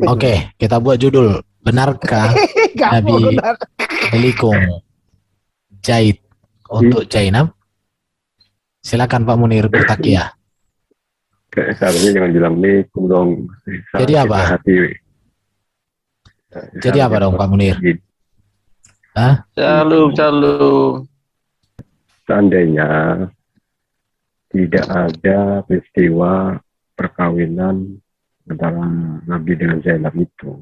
Oke, kita buat judul. Benarkah Gampang Nabi benar. Helikung Zaid untuk Zainab? Silakan Pak Munir bertakiah. Kayak seharusnya jangan bilang nikum dong. Jadi apa? Hati. Jadi apa dong Pak Munir? Hah? Shalom. Seandainya tidak ada peristiwa perkawinan antara Nabi dengan Zainab itu,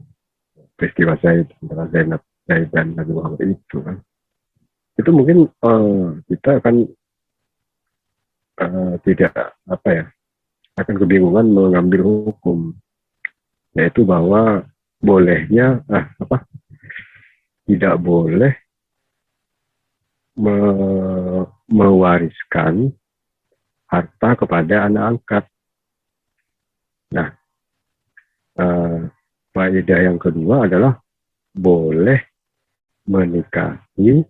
peristiwa Zaid antara Zaid dan Nabi Muhammad itu kan, itu mungkin kita akan tidak akan kebingungan mengambil hukum, yaitu bahwa bolehnya tidak boleh mewariskan harta kepada anak angkat. Nah, faedah yang kedua adalah boleh menikahi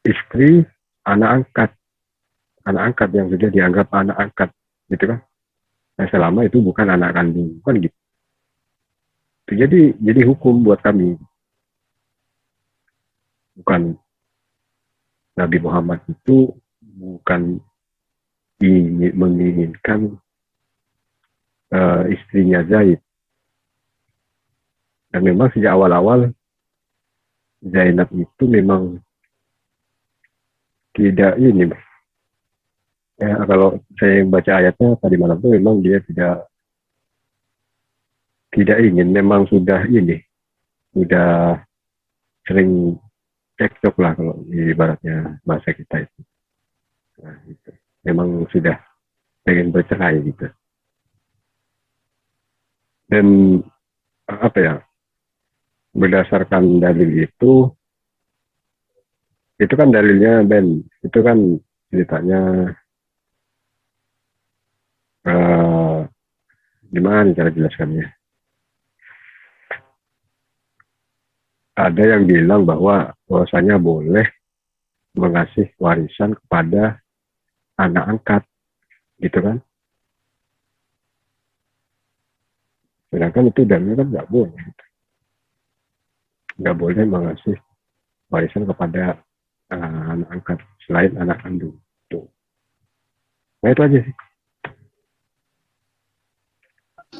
istri anak angkat yang sudah dianggap anak angkat, gitu kan? Nah, selama itu bukan anak kandung, kan gitu. Jadi hukum buat kami. Bukan Nabi Muhammad itu bukan menginginkan istrinya Zaid. Dan memang sejak awal-awal Zainab itu memang tidak ini. Ya, kalau saya baca ayatnya tadi malam itu memang dia tidak ingin, memang sudah sering cekcok lah kalau ibaratnya bahasa kita itu. Nah, gitu. Memang sudah pengen bercerai gitu. Dan berdasarkan dalil itu kan dalilnya Ben, itu kan ceritanya gimana cara jelaskannya? Ada yang bilang bahwasanya boleh mengasih warisan kepada anak angkat, gitu kan? Sedangkan itu dalilnya kan nggak boleh mengasih warisan kepada anak angkat selain anak kandung. Tuh. Nah itu aja sih.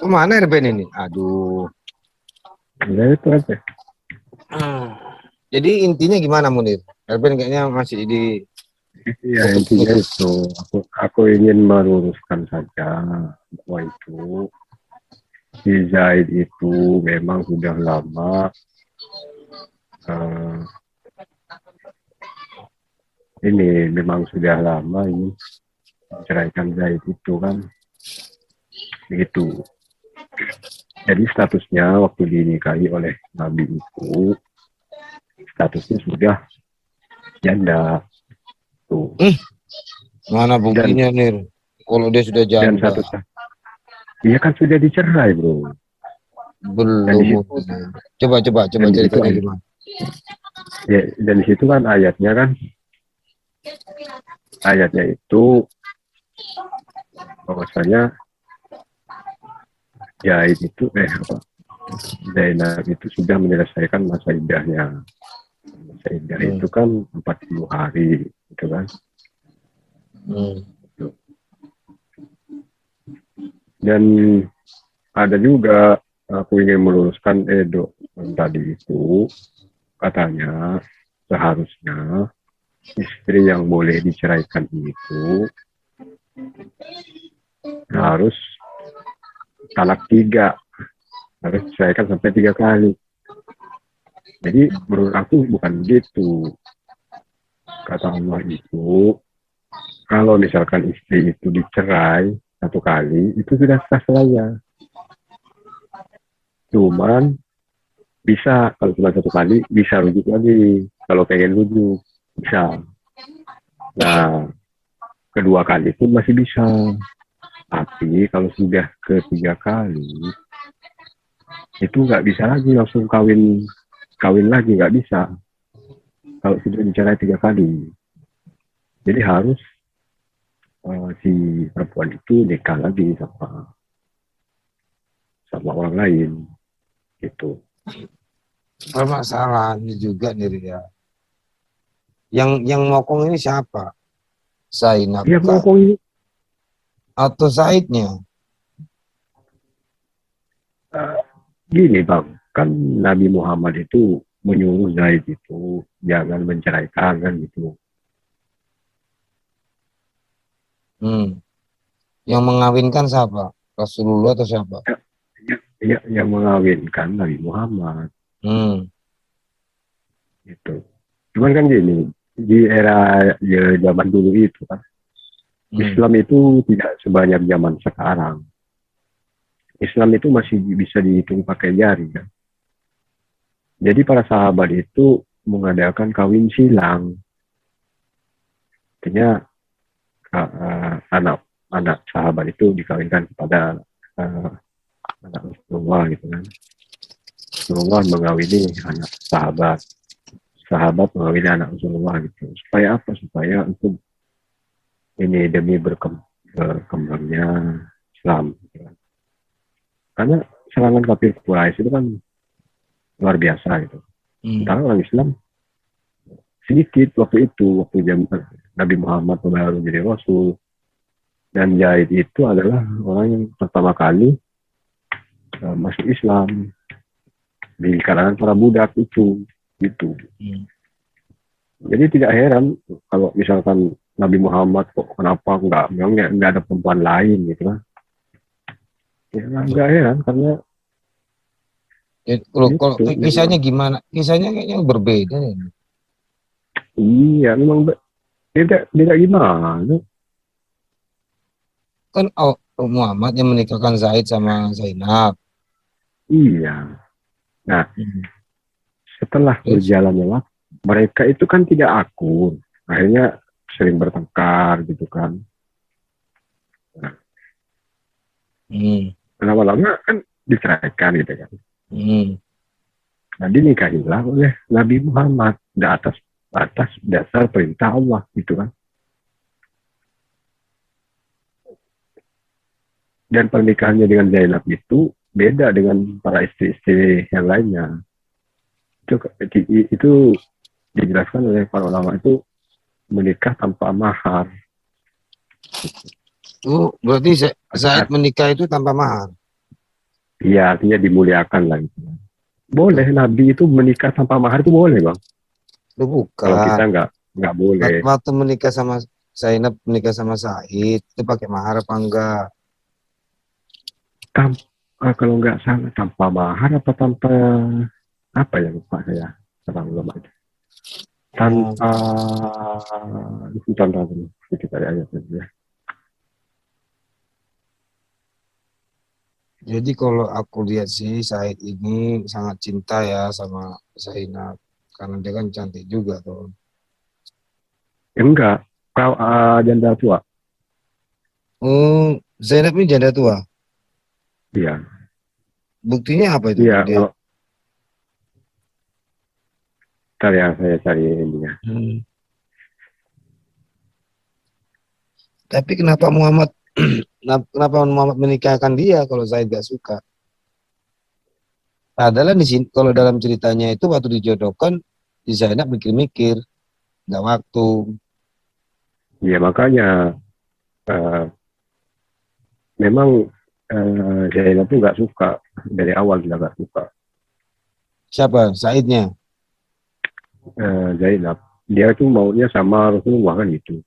Kemana Erben ini? Aduh. Ya itu aja. Jadi intinya gimana Munir? Erben kayaknya masih di. Ya intinya itu. Aku ingin meluruskan saja bahwa itu si Zaid itu memang sudah lama ini menceraikan Zaid itu kan begitu. Jadi statusnya waktu dinikahi oleh Nabi itu statusnya sudah janda tuh. Mana buktinya Nir? Kalau dia sudah janda. Dia kan sudah dicerai bro. Belum. Coba ceritanya gimana? Ya, dan di situ kan ayatnya itu bahwasanya Zaid itu Zainab itu sudah menyelesaikan masa iddahnya. Masa iddah itu kan 40 hari, gitu kan? Dan ada juga aku ingin meluruskan Edo tadi itu katanya seharusnya istri yang boleh diceraikan itu harus talak 3, harus diceraikan sampai 3 kali. Jadi menurut aku bukan gitu. Kata Allah itu kalau misalkan istri itu dicerai 1 kali itu sudah sah selaya. Cuman bisa kalau cuma 1 kali bisa rujuk lagi. Kalau pengen rujuk bisa. Nah, kedua kali pun masih bisa. Tapi kalau sudah ke-3 kali itu nggak bisa lagi langsung kawin lagi, nggak bisa. Kalau sudah dicerai 3 kali. Jadi harus si perempuan itu nikah lagi sama sama orang lain gitu. Permasalahannya juga nih ya. Yang ngokong ini siapa? Zainab Ya kah ngomong ini atau Saidnya? gini bang, kan Nabi Muhammad itu menyuruh Zaid itu jangan menceraikan kan gitu. Hmm. Yang mengawinkan siapa? Rasulullah atau siapa? Yang mengawinkan Nabi Muhammad Hmm. gitu. Cuman kan gini, di era ya, zaman dulu itu kan Hmm. Islam itu tidak sebanyak zaman sekarang. Islam itu masih bisa dihitung pakai jari kan. Jadi para sahabat itu mengadakan kawin silang. Artinya anak anak sahabat itu dikawinkan kepada uh, anak Rasulullah gitu kan. Rasulullah mengawini anak sahabat, sahabat mengawini anak Rasulullah gitu. Supaya apa? Supaya untuk ini demi berkembangnya Islam. Gitu kan. Karena serangan kafir Quraisy itu kan luar biasa gitu. Hmm. Sementara orang Islam sedikit waktu itu, waktu zaman Nabi Muhammad baru jadi Rasul. Dan Zaid itu adalah orang yang pertama kali masuk Islam di kalangan para budak itu gitu. Hmm. Jadi tidak heran kalau misalkan Nabi Muhammad kok kenapa nggak ada perempuan lain gitu kan. Ya nggak heran karena Kalau itu kisahnya memang gimana? Kisahnya kayaknya berbeda nih. iya memang tidak gimana. Kan Muhammad yang menikahkan Zaid sama Zainab. Iya. Nah, Hmm. setelah Terus? berjalannya waktu, mereka itu kan tidak akur. Akhirnya sering bertengkar gitu kan. Nah, Hmm. lama-lama kan diceraikan gitu kan. Hmm. Nah, dinikahilah oleh Nabi Muhammad di atas dasar perintah Allah gitu kan. Dan pernikahannya dengan Zainab itu beda dengan para istri-istri yang lainnya. Itu dijelaskan oleh para ulama itu menikah tanpa mahar. Oh, berarti Zaid menikah itu tanpa mahar. Iya, artinya dimuliakan lah gitu. Boleh Nabi itu menikah tanpa mahar itu boleh bang. Lu Kalau kita bukan. nggak boleh. Waktu menikah sama Zainab, menikah sama Said, itu pakai mahar apa enggak? Kalau nggak salah tanpa mahar apa tanpa apa ya lupa saya terlalu lama itu. Oh, Tanpa contoh dulu sedikit dari ayat itu ya. jadi kalau aku lihat sih Said ini sangat cinta ya sama Zainab. Karena dia kan cantik juga tuh. Enggak, kau janda tua. Oh, Zainab ini janda tua. Iya, Buktinya apa itu? iya. Dia. Kalau ntar ya saya cari ininya. Hmm. Tapi kenapa Muhammad kenapa Muhammad menikahkan dia kalau Zaid gak suka? Padahal di sini kalau dalam ceritanya itu waktu dijodohkan di Zainab mikir-mikir, nggak waktu. Iya makanya memang Zainab tuh nggak suka dari awal dia nggak suka Siapa? Saidnya. Zainab. Dia tuh maunya sama Rasulullah kan gitu.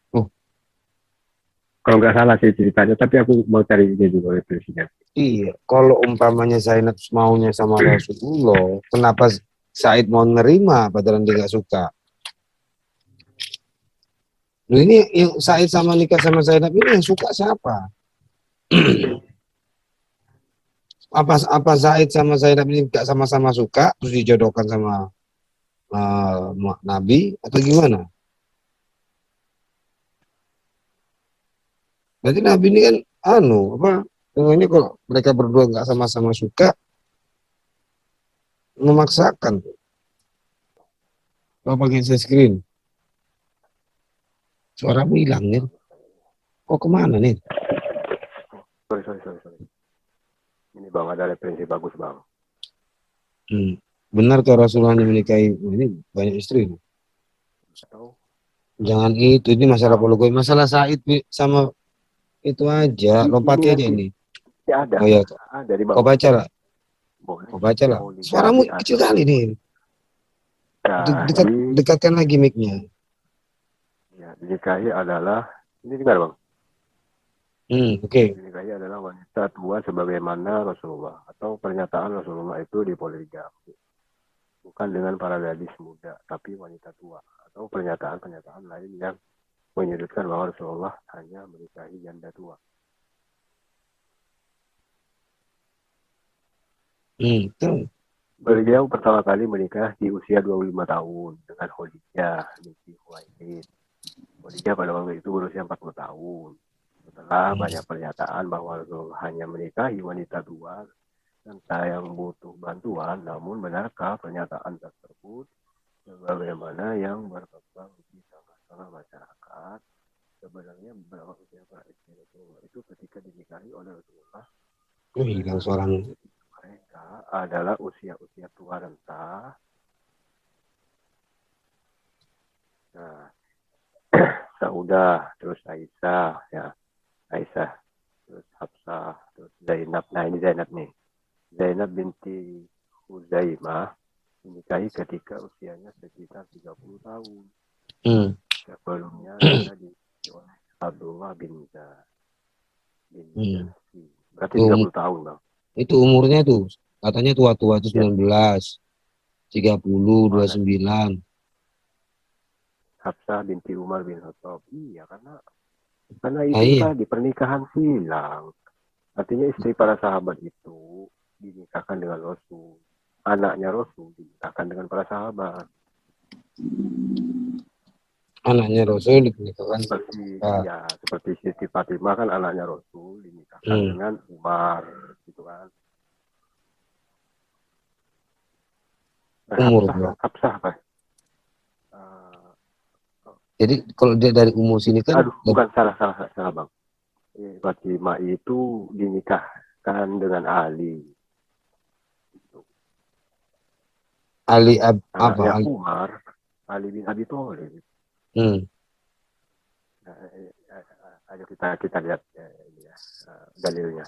Oh, Kalau nggak salah sih ceritanya, tapi aku mau cari dia juga referensinya. iya. Kalau umpamanya Zainab maunya sama Rasulullah, kenapa Said mau nerima padahal dia nggak suka? Loh, ini yang Said sama nikah sama Zainab ini yang suka siapa? Apa Said sama Zainab ini nggak sama-sama suka terus dijodohkan sama Nabi atau gimana? Berarti Nabi ini kan ini kalau mereka berdua nggak sama-sama suka memaksakan. Kalau pakai share screen, suaramu hilang nih. Kok kemana nih? Sorry. Ini bang, ada referensi bagus bang. Benarkah Rasulullah hanya menikahi ini banyak istri? Atau Jangan itu, ini masalah poligami, masalah Said sama itu aja, lompati aja ini. ya ada, Oh ya, ada di kau bawah. baca lah, Boleh. kau baca lah. Poligami Suaramu ada. kecil kali nih. Jadi, Dekatkan lagi mic-nya. ya, dinikahi adalah, ini dengar bang, Oke. dinikahi adalah wanita tua sebagaimana Rasulullah, atau pernyataan Rasulullah itu di poligami. Bukan dengan para gadis muda, tapi wanita tua, atau pernyataan-pernyataan lain yang menyebutkan bahwa Rasulullah hanya menikahi janda tua. Betul. Beliau pertama kali menikah di usia 25 tahun dengan Khadijah binti Khuwailid. Khadijah pada waktu itu berusia 40 tahun. Setelah banyak pernyataan bahwa Rasulullah hanya menikahi wanita tua dan yang butuh bantuan, namun benarkah pernyataan tersebut sebagaimana yang berkembang di tengah-tengah masyarakat? Sebenarnya beberapa usia para istri Rasulullah itu ketika dinikahi oleh Rasulullah, Hilang suaramu. mereka adalah usia-usia tua renta. Nah, Saudah, terus Aisyah, ya, Aisyah, terus Hafsah, terus Zainab. Nah ini Zainab nih, Zainab binti Huzaimah dinikahi ketika usianya sekitar 30 tahun. Sebelumnya dia dinikahi oleh Abdullah bin Jahsi. Berarti 30 tahun bang. Itu umurnya tuh, katanya tua-tua itu 19, 30, 29. Hafsah binti Umar bin Khattab. Iya, karena itu tadi pernikahan silang. Artinya istri para sahabat itu dinikahkan dengan Rasul. Anaknya Rasul dinikahkan dengan para sahabat. Anaknya Rasul dinikahkan seperti Siti Fatimah kan anaknya Rasul dinikahkan dengan Umar, gitu kan. Umur Hafsah kan? Jadi kalau dia dari umur sini kan? Bukan, salah bang. Fatimah itu dinikahkan dengan Ali. Ali anaknya Umar, Ali bin Abi Thalib. Ayo kita lihat dalilnya.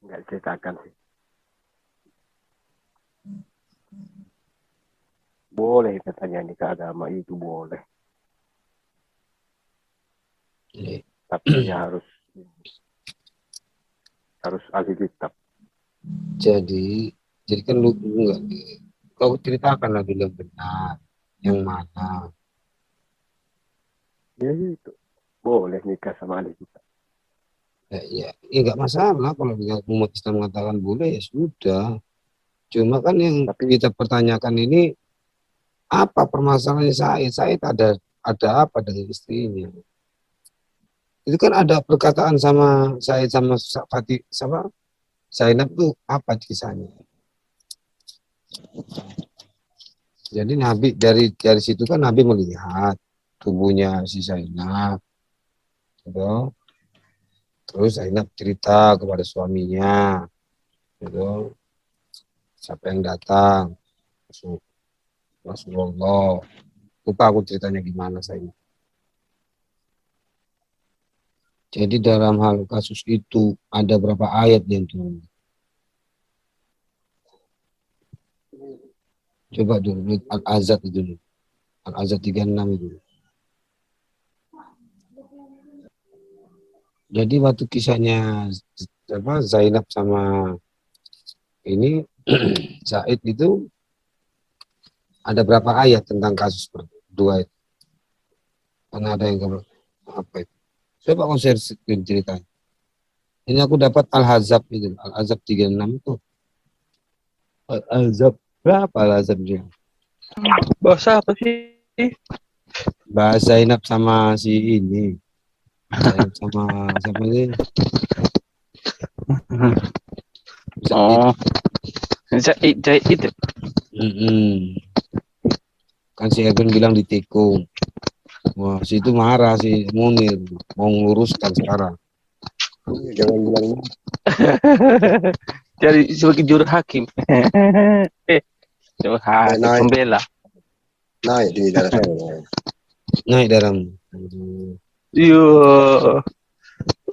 Nggak ceritakan sih. Boleh katanya nikah agama itu boleh. Tapi ya harus ahli kitab. Jadi kan lu enggak, kau ceritakan lagi yang benar, yang mana? Ya itu boleh nikah sama ahli kitab. Ya enggak masalah kalau umat Islam mengatakan boleh, ya sudah. Cuma kan yang kita pertanyakan ini, apa permasalahannya Said ada apa dengan istrinya? Itu kan ada perkataan sama Said sama Zainab tuh apa kisahnya? Jadi Nabi dari situ kan Nabi melihat tubuhnya si Zainab, gitu. Terus Zainab cerita kepada suaminya, gitu. Siapa yang datang? Rasulullah. Lupa aku ceritanya gimana Zainab. Jadi dalam hal kasus itu ada berapa ayat yang turun? Coba dulu Al-Azab itu. Al-Azab 36 itu. Jadi waktu kisahnya Zainab sama ini Said itu ada berapa ayat tentang kasus berdua itu? Karena ada yang apa itu? Coba aku share screen ceritanya. Ini aku dapat Al-Hazab itu, Al-Azab 36 itu. Al-Azab berapa Al-Azab dia? Bahasa apa sih? Bahasa Zainab sama si ini. Zainab sama siapa ini? Oh, Zaid itu. Kan si Erwin bilang ditikung. Wah, si itu marah si Munir, mau meluruskan sekarang. Jangan bilang Jadi sebagai juru hakim. Juru hakim naik pembela. naik di darah saya. Naik dalam. Iya.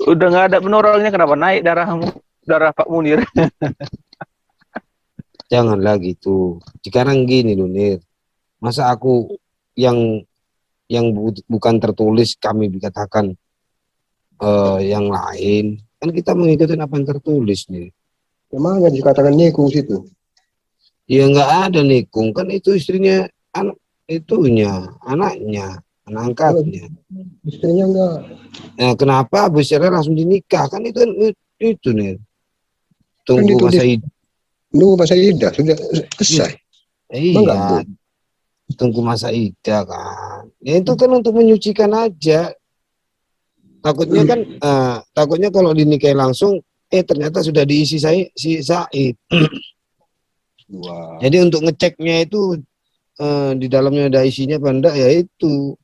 Udah nggak ada penolongnya, kenapa naik darahmu? Darah Pak Munir. Janganlah gitu. Sekarang gini loh, Nir. Masa aku yang bukan tertulis kami dikatakan yang lain. Kan kita mengikuti apa yang tertulis nih. Emang nggak dikatakan nikung situ? Ya nggak ada nikung, kan itu istrinya, anak itunya, anaknya, anak angkatnya. Istrinya enggak. Nah, kenapa besarnya langsung dinikah? Kan itu nih. Kan Tunggu ditulis masa idah. nunggu masa idah sudah selesai. Emang nggak, Bu? Iya, tunggu masa idah kan. Ya itu kan untuk menyucikan aja. Takutnya kan, takutnya kalau dinikahi langsung, ternyata sudah diisi si Said. Dua. Jadi untuk ngeceknya itu di dalamnya ada isinya apa enggak, ya itu.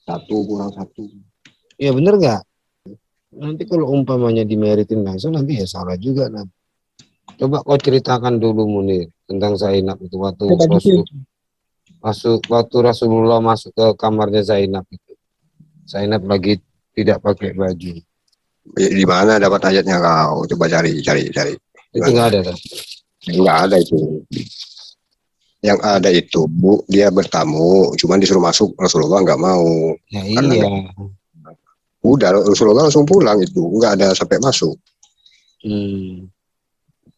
Satu kurang satu. Ya bener nggak? Nanti kalau umpamanya dimeritin langsung nanti ya salah juga. Nah. Coba kau ceritakan dulu Munir tentang Zainab itu waktu Rasulullah masuk ke kamarnya Zainab itu. Zainab lagi tidak pakai baju. Di mana dapat ayatnya kau? Coba cari. Itu nggak ada kan? Nggak ada itu. Yang ada itu, Bu, dia bertamu, cuman disuruh masuk, Rasulullah nggak mau. Ya Karena iya. udah Rasulullah langsung pulang itu, nggak ada sampai masuk.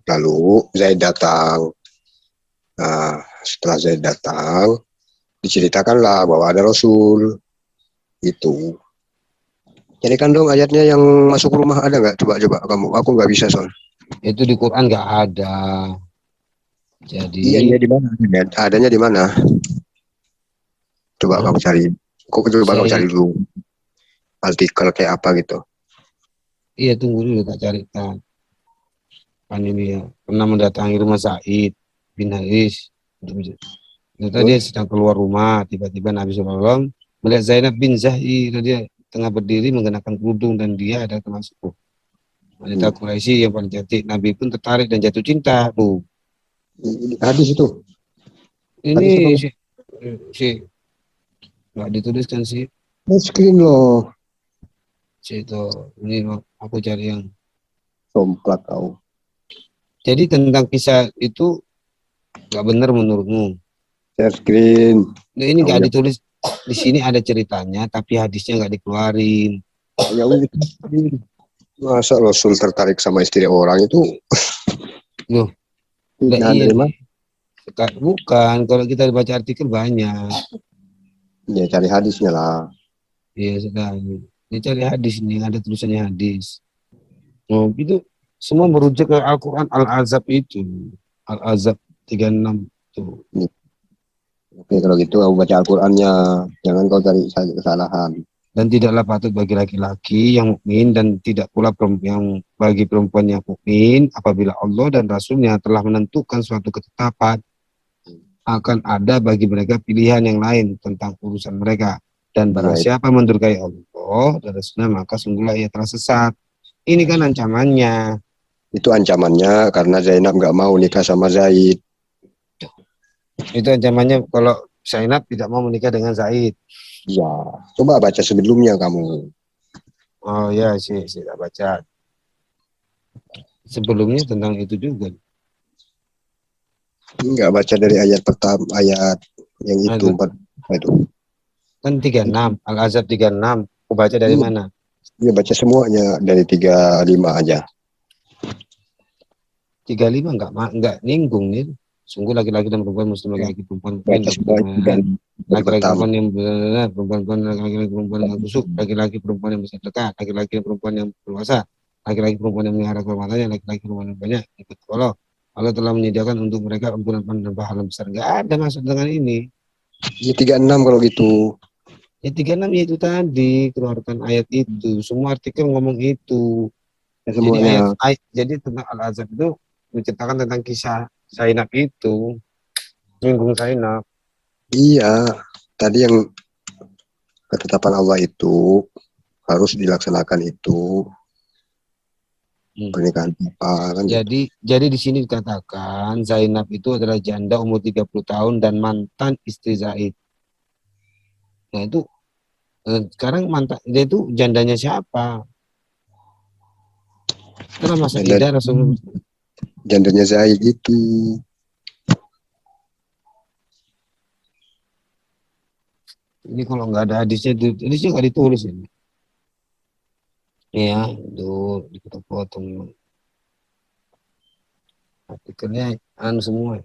Lalu Zaid datang. Nah, setelah Zaid datang, diceritakanlah bahwa ada Rasul. Itu. Carikan dong ayatnya yang masuk rumah, ada nggak? Coba kamu, aku nggak bisa soal. Itu di Quran nggak ada. Jadi Iya di mana? Adanya di mana? Coba kamu cari. Coba kamu cari dulu artikel kayak apa gitu. Iya, tunggu dulu tak carikan. Kan ini ya, pernah mendatangi rumah Said bin Haris. Ternyata dia sedang keluar rumah, tiba-tiba Nabi SAW melihat Zainab bin Zahir, dia tengah berdiri mengenakan kerudung dan dia ada termasuk wanita Quraisy yang paling cantik. Nabi pun tertarik dan jatuh cinta. Tuh. Hadis itu. Ini si nggak dituliskan sih. Screen loh. Si itu ini aku cari yang. Somplak kau. Jadi tentang kisah itu nggak benar menurutmu? Share screen. Nah, ini nggak ditulis di sini, ada ceritanya tapi hadisnya nggak dikeluarin. Ya udah. Masa Rasul tertarik sama istri orang itu? Loh, iya nih. Bukan, kalau kita baca artikel banyak. Ya cari hadisnya lah. Iya sekali. Dia cari hadis nih, ada tulisannya hadis. Oh, itu semua merujuk ke Al-Quran Al-Azab itu. Al-Azab 36 tuh. Oke, kalau gitu aku baca Al-Qurannya. Jangan kau cari kesalahan. Dan tidaklah patut bagi laki-laki yang mukmin dan tidak pula yang bagi perempuan yang mukmin apabila Allah dan Rasulnya telah menentukan suatu ketetapan, akan ada bagi mereka pilihan yang lain tentang urusan mereka. Dan barang siapa mendurgai Allah dan Rasulnya, maka sungguhlah ia telah sesat. Ini kan ancamannya. Itu ancamannya karena Zainab nggak mau nikah sama Zaid. Itu ancamannya kalau Zainab tidak mau menikah dengan Zaid. Ya, coba baca sebelumnya kamu. Oh ya, sih tidak baca. Sebelumnya tentang itu juga. Enggak baca dari ayat pertama, ayat yang itu. Itu. Kan 36, Al-Azab 36. Aku baca dari mana? Iya, baca semuanya dari 35 aja. 35 enggak nyinggung nih. Sungguh laki-laki dan perempuan muslim, laki-laki perempuan laki-laki perempuan yang benar, perempuan laki-laki perempuan yang busuk, laki-laki perempuan yang bersedekah, laki-laki perempuan yang berpuasa, laki-laki perempuan yang melihara kehormatannya, laki-laki perempuan yang banyak ikut Allah telah menyediakan untuk mereka ampunan dan pahala besar. Enggak ada maksud dengan ini. Ya 36 kalau gitu. Ya 36 ya itu tadi, keluarkan ayat itu. Semua artikel ngomong itu. Ya, semuanya. Jadi tentang Al-Azab itu menceritakan tentang kisah Zainab itu, nyinggung Zainab. Iya, tadi yang ketetapan Allah itu harus dilaksanakan itu pernikahan apa kan gitu. Jadi di sini dikatakan Zainab itu adalah janda umur 30 tahun dan mantan istri Zaid. Nah itu sekarang mantan dia itu jandanya siapa? Setelah masa iddah Rasulullah. Jandanya Zaid itu. Ini kalau nggak ada hadisnya nggak ditulis ini. Iya, itu dipotong-potong. Artikelnya anu semua.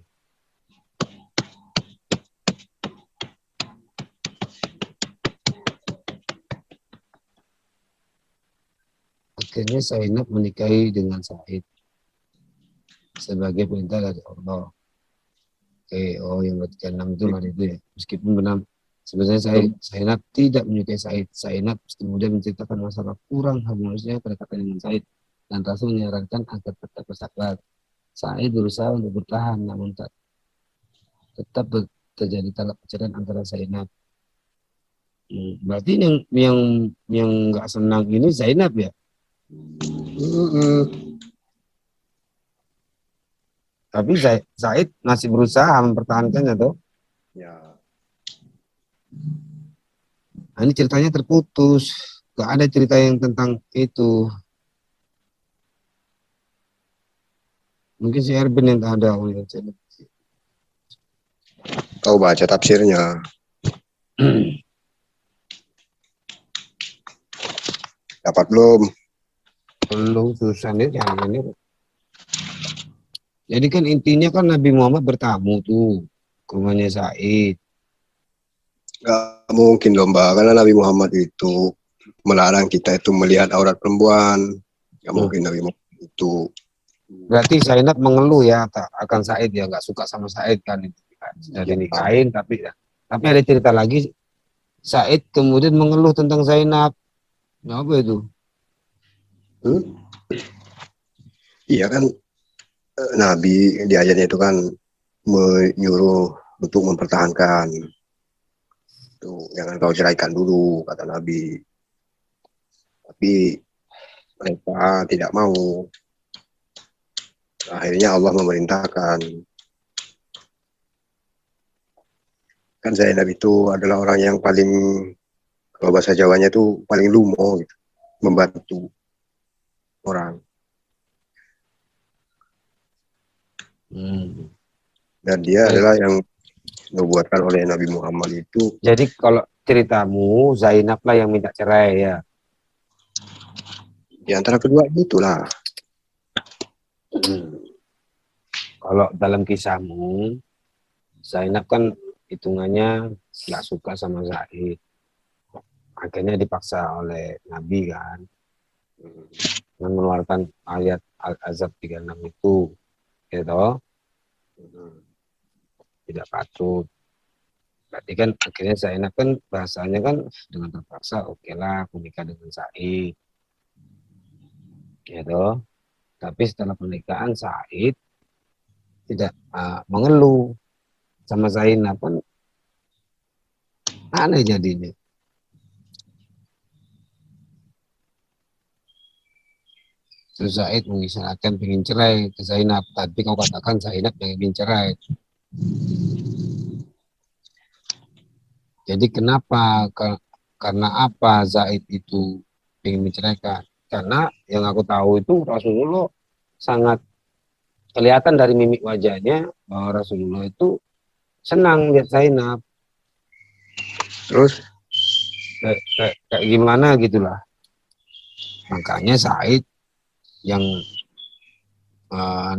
Akhirnya Zainab menikahi dengan Said sebagai perintah dari Allah. Oke, oh yang ke-6 itu lah itu ya. Meskipun benar sebenarnya Zainab tidak menyukai Said. Zainab kemudian menceritakan masalah kurang harmonisnya kedekatan dengan Said dan Rasul menyarankan agar tetap bersabar. Said berusaha untuk bertahan namun tetap terjadi talak perceraian antara Zainab. Berarti yang nggak senang ini Zainab ya? Tapi Zaid masih berusaha mempertahankannya tuh. Ya. Nah, ini ceritanya terputus. Gak ada cerita yang tentang itu. Mungkin si Erben yang ada. Kau baca tafsirnya. Dapat belum? Belum, susah nih. Jadi kan intinya kan Nabi Muhammad bertamu tuh ke rumahnya Said. Gak mungkin dong, Mbak. Karena Nabi Muhammad itu melarang kita itu melihat aurat perempuan. Gak mungkin Nabi Muhammad itu. Berarti Zainab mengeluh ya akan Said ya, nggak suka sama Said kan. Sudah dinikahin tapi ada cerita lagi Said kemudian mengeluh tentang Zainab. Apa itu? Iya kan Nabi di ayatnya itu kan menyuruh untuk mempertahankan. Tuh, jangan kau ceraikan dulu kata Nabi. Tapi mereka tidak mau. Akhirnya Allah memerintahkan. Kan Zainab itu adalah orang yang paling, kalau bahasa Jawanya itu paling lumo gitu, membantu orang. Dan dia adalah yang dibuatkan oleh Nabi Muhammad itu. Jadi kalau ceritamu Zainab lah yang minta cerai ya. Di antara kedua itulah. Kalau dalam kisahmu Zainab kan hitungannya nggak suka sama Zaid. Akhirnya dipaksa oleh Nabi kan. Dengan mengeluarkan ayat Al-Azab 36 itu. Gitu. Tidak patut. Berarti kan akhirnya Zainab kan bahasanya kan dengan terpaksa oke lah aku nikah dengan Said. Gitu. Tapi setelah pernikahan Said tidak mengeluh sama Zainab kan aneh jadinya. Terus Zaid mengisyaratkan ingin cerai ke Zainab, tapi kau katakan Zainab yang ingin cerai. Jadi kenapa? Karena apa Zaid itu ingin menceraikan? Karena yang aku tahu itu Rasulullah sangat kelihatan dari mimik wajahnya bahwa Rasulullah itu senang lihat Zainab. Terus kayak gimana gitulah. Makanya Said yang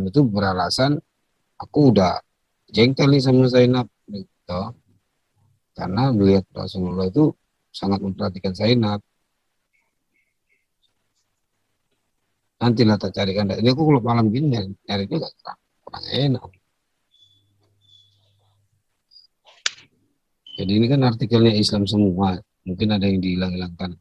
itu beralasan aku udah jengkel nih sama Zainab gitu. Karena melihat Rasulullah itu sangat memperhatikan Zainab. Nantilah tak carikan. Ini aku kalau malam gini nyarinya gak kurang enak. Jadi ini kan artikelnya Islam semua. Mungkin ada yang dihilang-hilangkan.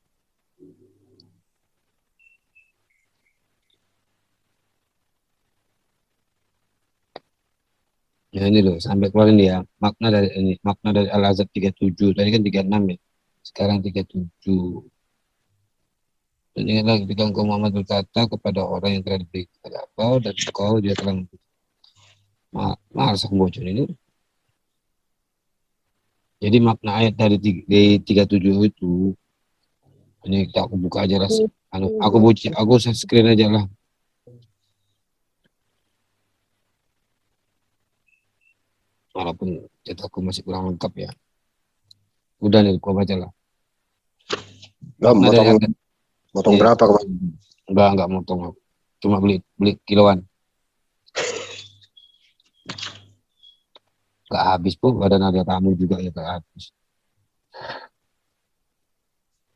Ya ini loh, sampai keluarin dia. Makna dari Al-Azab 37, tadi kan 36 ya. sekarang 37. Dan ingatlah ketika engkau Muhammad berkata kepada orang yang telah diberi kepada engkau dan engkau dia telah males aku bocorin ini. Jadi makna ayat dari 37 itu, ini kita aku buka aja lah. Aku screen aja lah. Walaupun cetakku masih kurang lengkap ya. Udah nih, aku baca lah. Makna dari ayat, Motong ya, berapa kemarin? enggak motong aku. Cuma beli kiloan. Gak habis pun, badan ada tamu juga ya gak habis.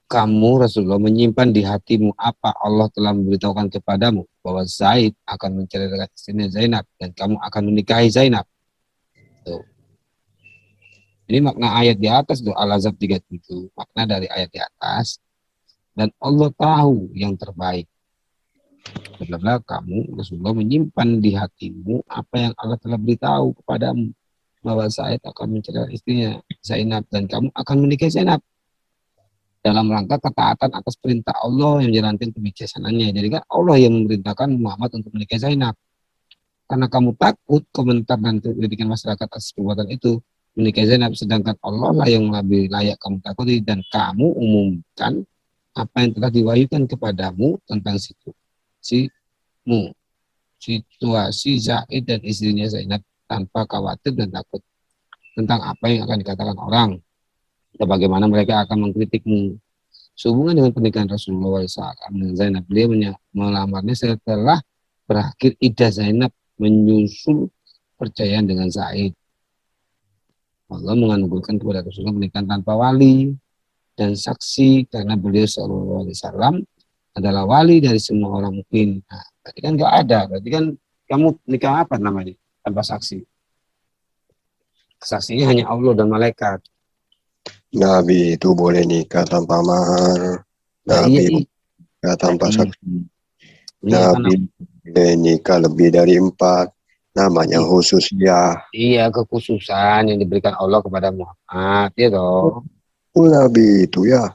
Kamu Rasulullah menyimpan di hatimu apa Allah telah memberitahukan kepadamu bahwa Zaid akan menceraikan istrinya Zainab dan kamu akan menikahi Zainab. Tuh. Ini makna ayat di atas tuh Al-Ahzab 37, makna dari ayat di atas. Dan Allah tahu yang terbaik. Benar-benar kamu Rasulullah menyimpan di hatimu apa yang Allah telah beritahu kepadamu bahwa Zaid akan menceraikan istrinya Zainab dan kamu akan menikahi Zainab. Dalam rangka ketaatan atas perintah Allah yang menjalankan kebijaksananya. Jadi kan Allah yang memerintahkan Muhammad untuk menikahi Zainab. Karena kamu takut komentar dan kritikan masyarakat atas perbuatan itu menikahi Zainab, sedangkan Allah lah yang lebih layak kamu takuti dan kamu umumkan apa yang telah diwahyukan kepadamu tentang situasi Zaid dan istrinya Zainab tanpa khawatir dan takut tentang apa yang akan dikatakan orang. Dan bagaimana mereka akan mengkritikmu. Sehubungan dengan pernikahan Rasulullah SAW dengan Zainab, beliau melamarnya setelah berakhir iddah Zainab menyusul percayaan dengan Zaid. Allah menganugerahkan kepada Rasulullah pernikahan tanpa wali dan saksi karena beliau SAW adalah wali dari semua orang mukmin. Nah, berarti kan nggak ada. Berarti kan kamu nikah apa namanya tanpa saksi? Saksinya hanya Allah dan malaikat. Nabi itu boleh nikah tanpa mahar. Nabi nikah tanpa saksi. Nabi boleh nikah lebih dari 4. Namanya khusus ya. Iya, kekhususan yang diberikan Allah kepada Muhammad, ya toh. Nabi itu ya.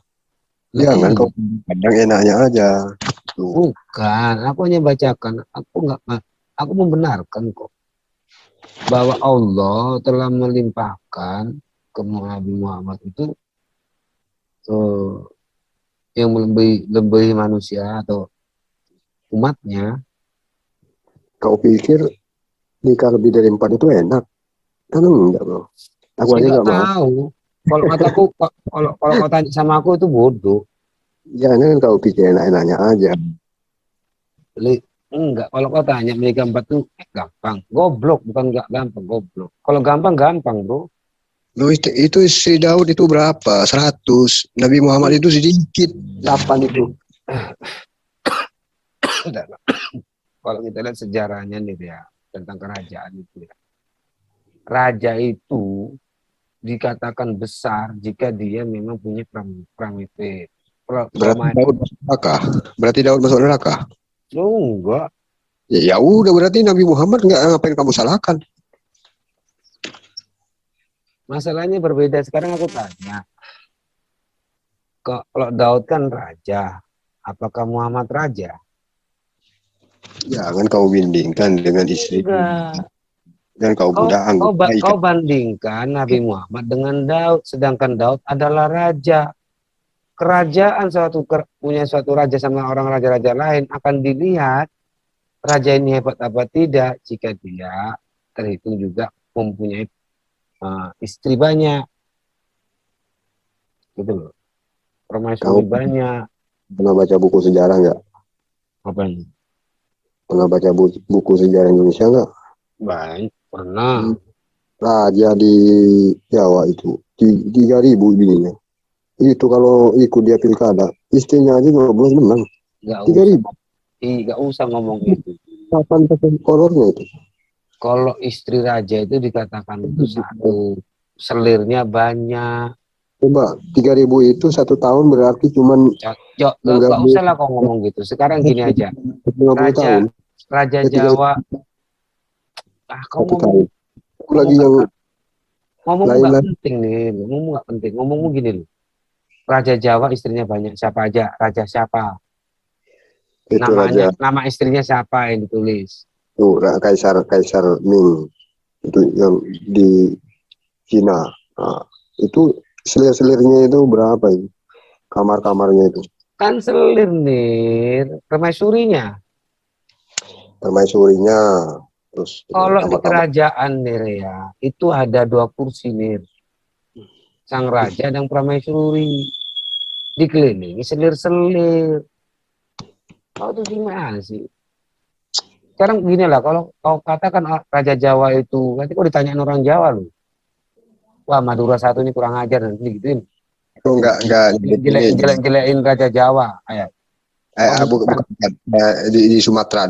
Jangan kau kadang enaknya aja. Tuh. Bukan, aku hanya bacakan. Aku membenarkan kok bahwa Allah telah melimpahkan ke Nabi Muhammad itu yang melebihi manusia atau umatnya. Kau pikir nikah lebih dari 4 itu enak? Kan enggak, bro. Aku aja enggak mau. Tahu. Kalau kataku, kalau kau tanya sama aku itu bodoh. Jangan kau pikir enak-enaknya aja. Enggak, kalau kau tanya menikah 4 itu gampang. Goblok, bukan enggak gampang, goblok. Kalau gampang, bro. Loh, itu istri Daud itu berapa? 100. Nabi Muhammad itu sedikit. 8 itu. Kalau kita lihat sejarahnya nih ya, tentang kerajaan itu ya. Raja itu dikatakan besar jika dia memang punya pramite. Berarti Daud masuk neraka? Oh, enggak. Ya udah, berarti Nabi Muhammad enggak, ngapain kamu salahkan? Masalahnya berbeda. Sekarang aku tanya. Kalau Daud kan raja. Apakah Muhammad raja? Jangan kau bandingkan dengan istri. Enggak. Dan kau bandingkan Nabi Muhammad dengan Daud. Sedangkan Daud adalah raja. Kerajaan punya suatu raja sama orang raja-raja lain akan dilihat raja ini hebat apa tidak jika dia terhitung juga mempunyai istri banyak, gitu loh. Permaisuri banyak. Pernah baca buku sejarah nggak? Apanya? Pernah baca buku sejarah Indonesia nggak? Banyak, pernah. Raja di Jawa itu 3.000 bininya. Itu kalau ikut dia pilkada, istrinya aja 12 menang. 3.000. Nggak usah ngomong itu. 8% kolornya itu. Kalau istri raja itu dikatakan itu satu, selirnya banyak. Coba 3.000 itu 1 tahun berarti cuman. Nggak usah lah kau ngomong gitu. Sekarang gini aja. Raja Jawa. Kau ngomong lagi yang ngomong nggak penting nih. Ngomong nggak penting. Ngomongmu gini loh. Raja Jawa istrinya banyak, siapa aja? Raja siapa? Itu Namanya, raja nama istrinya siapa yang ditulis? itu Kaisar Ming itu yang di Cina. Nah, itu selir-selirnya itu berapa itu? Kamar-kamarnya itu. Kan selir nih, permaisurinya. Permaisurinya, terus Kalau di kamar-kamar. kerajaan nih ya, itu ada 2 kursi nih. Sang raja dan permaisuri. Dikelilingi selir-selir. Kau tuh gimana sih? Sekarang gini lah, kalau kau katakan Raja Jawa itu, nanti kau ditanyain orang Jawa loh. Wah, Madura satu ini kurang ajar, nanti gituin. Itu enggak ini Jelek-jelekin Raja Jawa. Ayo. bukan di Sumatera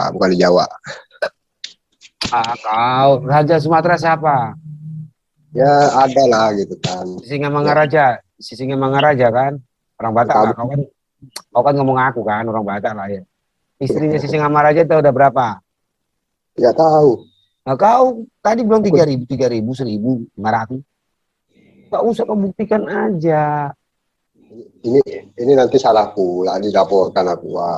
bukan di Jawa. Kau Raja Sumatera siapa? Ya ada lah gitu kan. Singamangaraja, si Singamangaraja kan, orang Batak lah. Kau kan ngomong aku kan, orang Batak lah ya. Istrinya si Singamangaraja itu udah berapa? Nggak tahu. Nah, kau tadi bilang 3.000, 1.500. Gak usah kau buktikan aja. Ini nanti salah pula dilaporkan aku. Wah.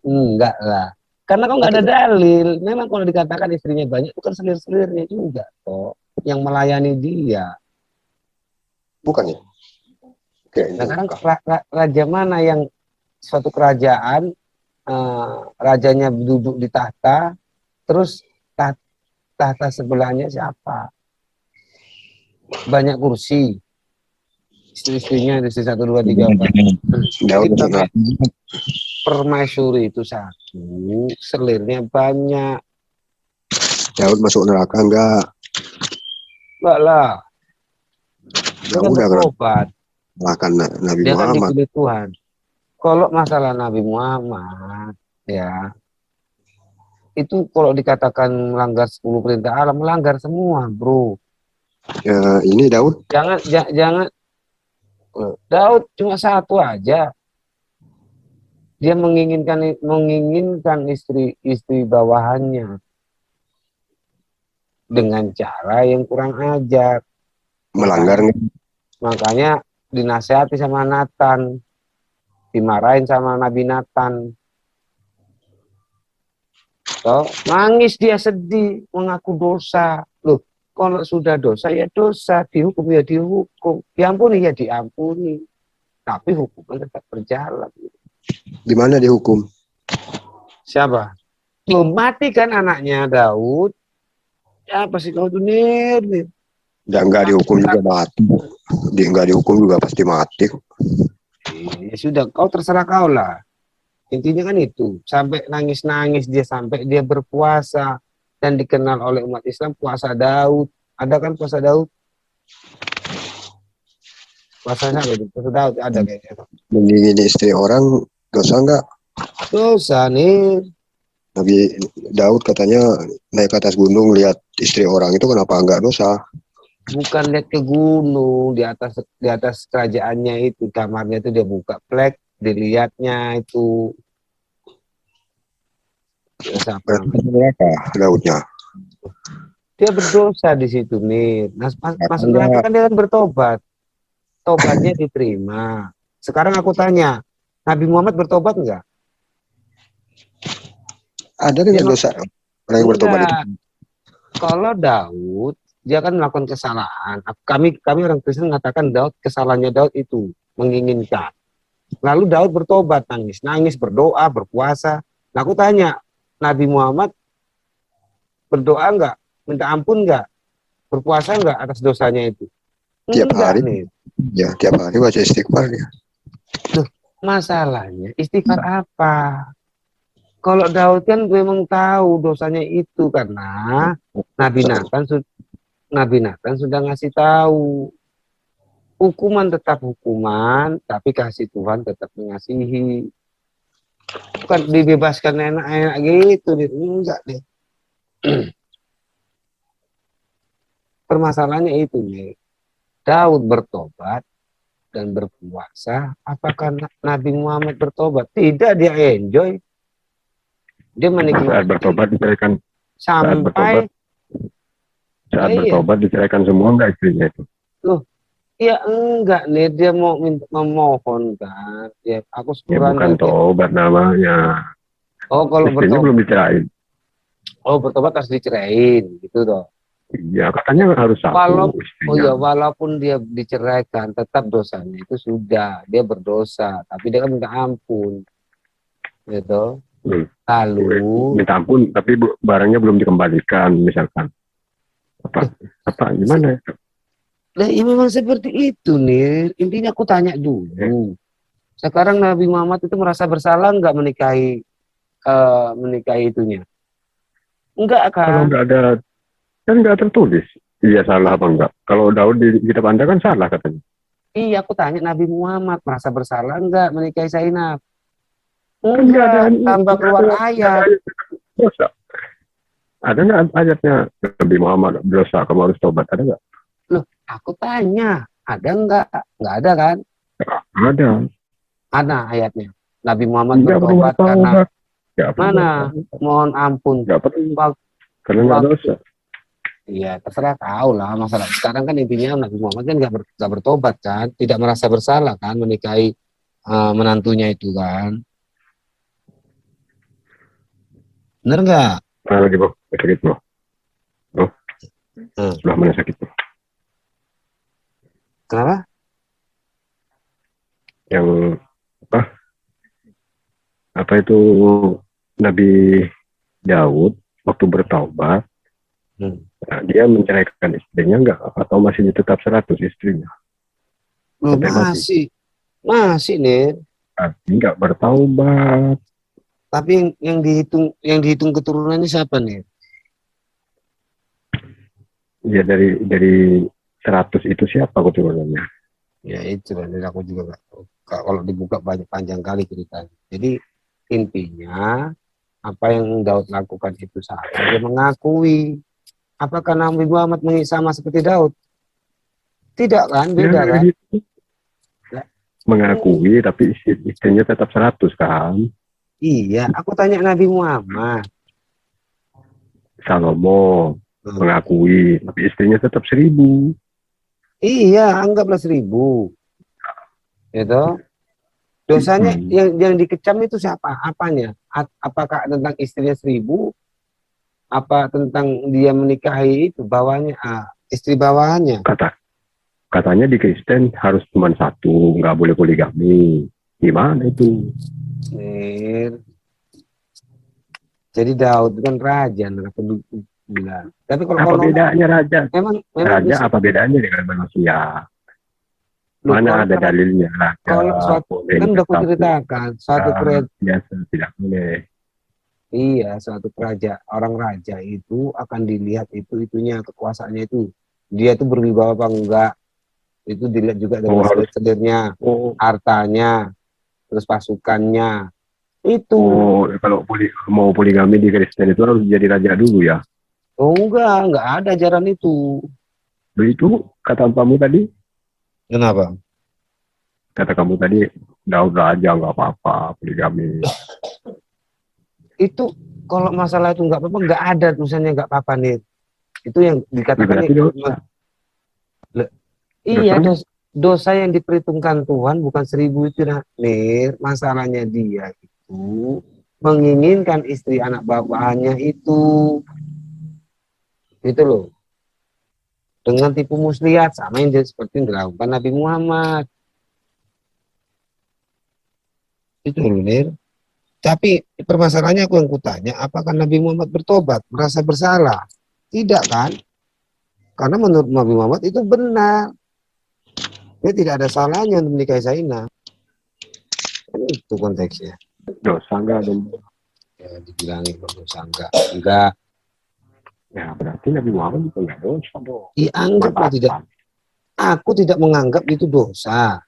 Enggak lah. Karena kau nggak ada dalil. Memang kalau dikatakan istrinya banyak, bukan selir-selirnya juga kok yang melayani dia. Bukan ya? Oke, Nah, sekarang raja mana yang suatu kerajaan rajanya duduk di tahta, terus tahta sebelahnya siapa? Banyak kursi. Istri-istrinya istri 1, 2, 3, 4. Daud Permaisuri itu 1, selirnya banyak. Daud masuk neraka enggak? Enggak lah. Ya Dia kan udah berobat. Makan Nabi Dia kan Muhammad. dipilih Tuhan. Kalau masalah Nabi Muhammad, ya, itu kalau dikatakan melanggar 10 perintah Allah, melanggar semua, bro. Ya, ini Daud Jangan. Daud cuma 1 aja. Dia menginginkan istri bawahannya dengan cara yang kurang ajar. melanggar nih. Makanya dinasehati sama Nathan, dimarahin sama Nabi Nathan. So, nangis dia sedih, mengaku dosa. Loh, kalau sudah dosa ya dosa, dihukum ya dihukum, diampuni ya diampuni. Tapi hukuman tetap berjalan. Di mana dihukum? Siapa? Belum mati kan anaknya Daud. Ya pasti kau tuh nih. Ya enggak dihukum juga mati. Enggak dihukum juga pasti mati. Ya sudah, kau terserah kau lah. Intinya kan itu. Sampai nangis-nangis dia, sampai dia berpuasa. Dan dikenal oleh umat Islam puasa Daud. Ada kan puasa Daud? Puasanya ada, puasa Daud ada kayaknya. Mengingini istri orang dosa enggak? Dosa nih. Nabi Daud katanya naik ke atas gunung lihat istri orang itu kenapa enggak dosa? Bukan lihat ke gunung, di atas kerajaannya itu, kamarnya itu dia buka plek, dilihatnya itu. Dosa apa? Daudnya. Dia berdosa di situ nih. Nah, masuk neraka kan dia kan bertobat. Tobatnya diterima. Sekarang aku tanya, Nabi Muhammad bertobat enggak? Ada nggak dosa orang yang bertobat itu? Kalau Daud, dia kan melakukan kesalahan. Kami orang Kristen mengatakan kesalahannya Daud itu menginginkan. Lalu Daud bertobat, nangis, berdoa, berpuasa. Nah, aku tanya, Nabi Muhammad berdoa enggak? Minta ampun enggak? Berpuasa enggak atas dosanya itu? Tiap Enggak, hari. nih. Ya, tiap hari baca istighfar dia. Loh, masalahnya istighfar apa? Kalau Daud kan memang tahu dosanya itu karena Nabi Nathan sudah ngasih tahu. Hukuman tetap hukuman, tapi kasih Tuhan tetap mengasihi. Bukan dibebaskan enak-enak gitu, enggak deh. Permasalahannya itu nih. Daud bertobat dan berpuasa. Apakah Nabi Muhammad bertobat? Tidak, dia enjoy. Dia menikmati. Saat bertobat diceraikan. Sampai Saat bertobat diceraikan semua enggak istrinya itu? Loh, Ya enggak nih, dia mau minta memohon kan. Ya aku Ya syukuran bukan dia. tobat namanya. Oh kalau Istrinya bertobat, belum dicerain. oh bertobat harus dicerain gitu toh. Iya, katanya harus satu Walau, oh istrinya. ya walaupun dia diceraikan, tetap dosanya itu sudah dia berdosa, tapi dia kan minta ampun, gitu. Hmm. Lalu, Minta ampun, tapi barangnya belum dikembalikan, misalkan. Apa gimana? lah ya memang seperti itu nih. Intinya aku tanya dulu. Sekarang Nabi Muhammad itu merasa bersalah nggak menikahi itunya? Enggak Kalau kan? nggak ada, kan nggak tertulis. Iya salah apa enggak? Kalau Daud di kitab Anda kan salah katanya. Iya, aku tanya Nabi Muhammad merasa bersalah nggak menikahi Zainab? Kan nggak ada, Enggak, tambah keluar nggak ada ayat. ayat dosa. Ada nggak ayatnya Nabi Muhammad dosa, kamu harus tobat? Ada nggak? Loh, aku tanya, ada nggak? Nggak ada kan? Ada. Ada ayatnya. Nabi Muhammad Nggak perlu bertobat karena bertaubat. Nggak perlu mana? bertaubat. Mohon ampun. Nggak perlu. Wak- Karena nggak Waktu, dosa. iya terserah tahu lah masalah. Sekarang kan intinya Nabi Muhammad kan nggak bertobat kan, tidak merasa bersalah kan menikahi menantunya itu kan, bener nggak? Nah, lagi bro, sakit bro. Bro, Hmm. sebelah mana sakit bro? Kenapa? Yang apa itu Nabi Daud waktu bertaubat, nah, dia menceraikan istrinya enggak? Atau masih tetap 100 istrinya? Loh, Sampai mati. masih nih. Tapi enggak bertaubat. Tapi yang dihitung keturunannya siapa nih? Ya dari 100 itu siapa keturunannya? Ya itu kan, aku juga nggak tahu. Kalau dibuka banyak panjang kali ceritanya. Jadi intinya apa yang Daud lakukan itu salah. Dia mengakui. Apakah Nabi Muhammad sama seperti Daud? Tidak kan, beda kan? Gitu. Mengakui tapi istrinya tetap 100 kan? Iya, aku tanya Nabi Muhammad. Salomo mengakui tapi istrinya tetap 1000. Iya, anggaplah 1000. Itu dosanya yang dikecam itu siapa? Apanya? Apakah tentang istrinya 1000? Apa tentang dia menikahi itu bawahnya? Istri bawahannya? Katanya di Kristen harus cuma satu, nggak boleh poligami. Gimana itu? Jadi Daud kan raja, aku bilang. Tapi apa bedanya raja? Memang raja bisa. Apa bedanya dengan manusia? Mana ada dalilnya? Kalau suatu kan udah aku ceritakan, suatu biasa tidak boleh. Iya, suatu kerajaan, orang raja itu akan dilihat itunya kekuasaannya itu. Dia tuh berwibawa apa enggak? Itu dilihat juga dari selir-selirnya, hartanya, terus pasukannya. Itu. Kalau mau poligami di Kristen itu harus jadi raja dulu ya? Oh enggak ada ajaran itu. Begitu kata kamu tadi? Kenapa? Kata kamu tadi, Daud raja nggak apa-apa poligami. Itu kalau masalah itu nggak apa-apa, nggak ada tulisannya nggak apa-apa nih. Itu yang dikatakan iya, dosa yang diperhitungkan Tuhan bukan 1000 itu nih. Masalahnya dia itu menginginkan istri anak bapaknya itu loh, dengan tipu muslihat sama yang seperti yang dilakukan Nabi Muhammad itu loh Nir. Tapi permasalahannya aku yang kutanya, apakah Nabi Muhammad bertobat, merasa bersalah? Tidak kan? Karena menurut Nabi Muhammad itu benar. Dia tidak ada salahnya untuk menikahi Zainab. Itu konteksnya. Dosa enggak dong? Ya, dibilangin dosa enggak. Ya berarti Nabi Muhammad itu enggak dosa dong. Anggaplah tidak. Aku tidak menganggap itu dosa.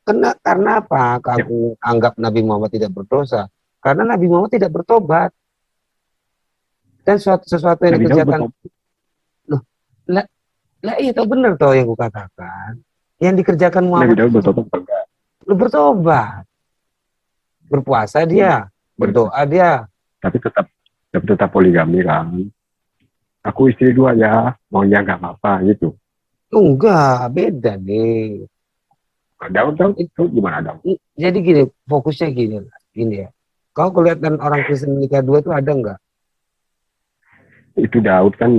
Karena apa? Aku anggap Nabi Muhammad tidak berdosa. Karena Nabi Muhammad tidak bertobat. Dan sesuatu yang dikerjakan. Loh, lah itu benar toh yang kukatakan. Yang dikerjakan Muhammad. Nabi Daud bertobat enggak? Bertobat. Berpuasa dia. Berdoa dia. Tapi tetap poligami kan. Aku istri 2 ya. Maunya enggak apa-apa gitu. Enggak, beda nih. Daud itu gimana Daud? Jadi gini, fokusnya gini ya. Kau kelihatan orang Kristen nikah dua itu ada nggak? Itu Daud kan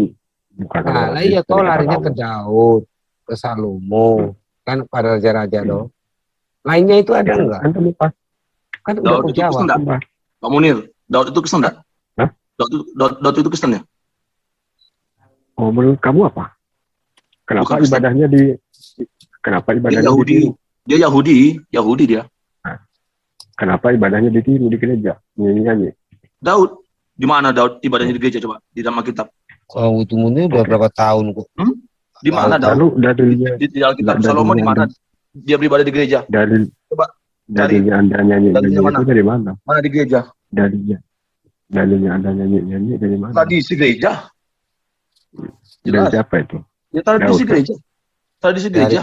bukan Nah, orang lah iya Kristen, kau kata larinya kamu. ke Daud, ke Salomo, kan pada raja-raja dong. Lainnya itu ada nggak? Kan kamu pas Kan udah Daud kau itu Kristen jawab. enggak? Pak Munir, Daud itu Kristen enggak? Hah? Daud itu Kristen ya? Oh, menurut kamu apa? Kenapa Bukan Kristen. ibadahnya Dia ibadahnya Yahudi. ditiru? Dia Yahudi dia. Kenapa ibadahnya ditiru di gereja? Nyanyi-nyanyi. Daud, di mana Daud ibadahnya di gereja coba? Di dalam Alkitab. Kalau itu mungkin udah Oke. berapa tahun kok? Di mana Daud? Lalu dalilnya Di Alkitab Nggak, Salomo di dalilnya mana dia beribadah di gereja? Coba dalilnya Anda nyanyi dalilnya mana? itu dari mana? Mana di gereja? Dalilnya Anda nyanyi dari mana? Tradisi gereja. Dari Jelas. siapa itu? Ya tradisi Daud, kan? gereja. Tradisi gereja.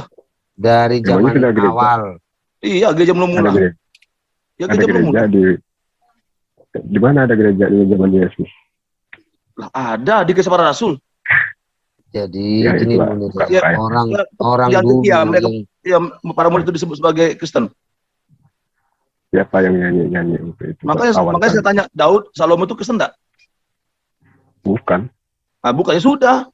Dari Emangnya zaman sudah gereja? awal. Iya, gereja belum Ada mulai. gereja, Ya ada gereja belum gereja mulai. di mana ada gereja di zaman Yesus? Lah ada di Kisah Para Rasul. Jadi Ya, gini itulah. menurut Bukan Ya, saya. orang yang dulu ketiga, mereka- yang Ya para murid itu disebut sebagai Kristen. Siapa yang nyanyi itu? Makanya Kawan saya kali. tanya, Daud, Salomo itu Kristen enggak? Bukan. Nah, bukannya sudah.